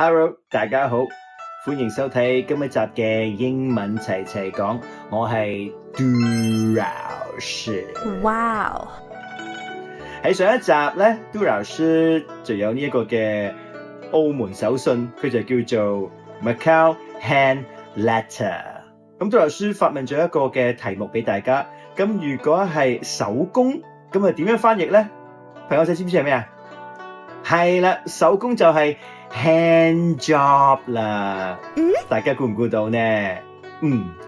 Hello，大家好，歡迎收睇今一集嘅英文齊齊講，我係杜老師。哇！喺上一集咧，杜老師就有呢一個嘅澳門手信，佢就叫做 Macau Hand Letter。咁杜老師發問咗一個嘅題目俾大家，咁如果係手工，咁啊點樣翻譯咧？朋友仔知唔知係咩啊？係啦，手工就係 hand job 啦。大家估唔估到呢？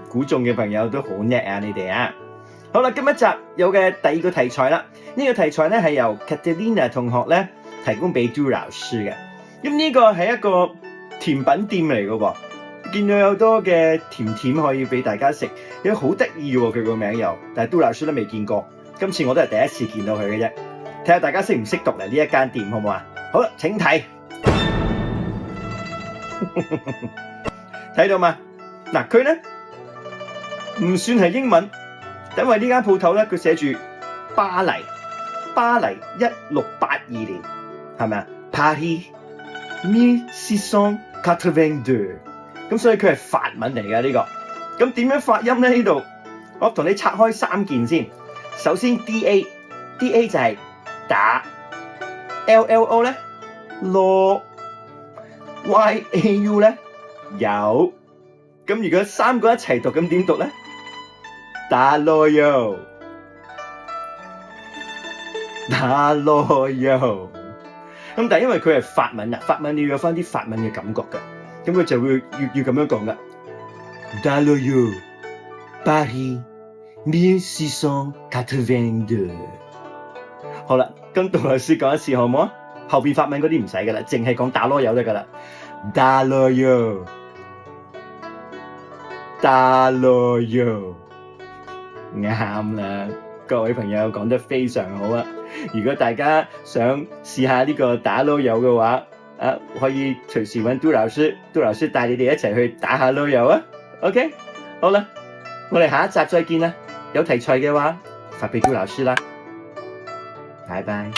估中嘅朋友都好叻啊！你哋啊，好啦，今一集有嘅第二個題材啦。呢個題材咧係由 Catalina 同學咧提供俾杜老師嘅。咁呢個係一個甜品店嚟嘅喎，見到有好多嘅甜可以俾大家食，有好得意喎佢個名又，但係杜老師都未見過，今次我都係第一次見到佢嘅啫。睇下大家識唔識讀嚟呢一間店好唔好啊？好啦，請睇，睇到嘛？嗱，佢咧唔算係英文，因為呢間鋪頭咧佢寫住巴黎1682年，係咪啊？Paris 1682，咁所以佢係法文嚟嘅呢個。咁點樣發音咧？呢度我同你拆開三件先。首先 DA 就係打 ，LLO 咧攞 ，YAU 咧有。咁如果三個一齊讀，咁點讀咧？打羅柚，打羅柚。咁但係因為佢係法文啊，法文你要有翻啲法文嘅感覺㗎，咁佢就會要咁樣講㗎。打羅柚，Paris 1682。好啦，跟杜老師講一次好唔好啊？後邊法文嗰啲唔使噶啦，淨係講打羅柚得噶啦。打羅柚，打羅柚，啱啦！各位朋友講得非常好啊！如果大家想試下呢個打羅柚嘅話，可以隨時揾杜老師，杜老師帶你哋一齊去打下羅柚啊。OK， 好啦，我哋下一集再見啦！有題材嘅話，發俾杜老師啦。拜拜。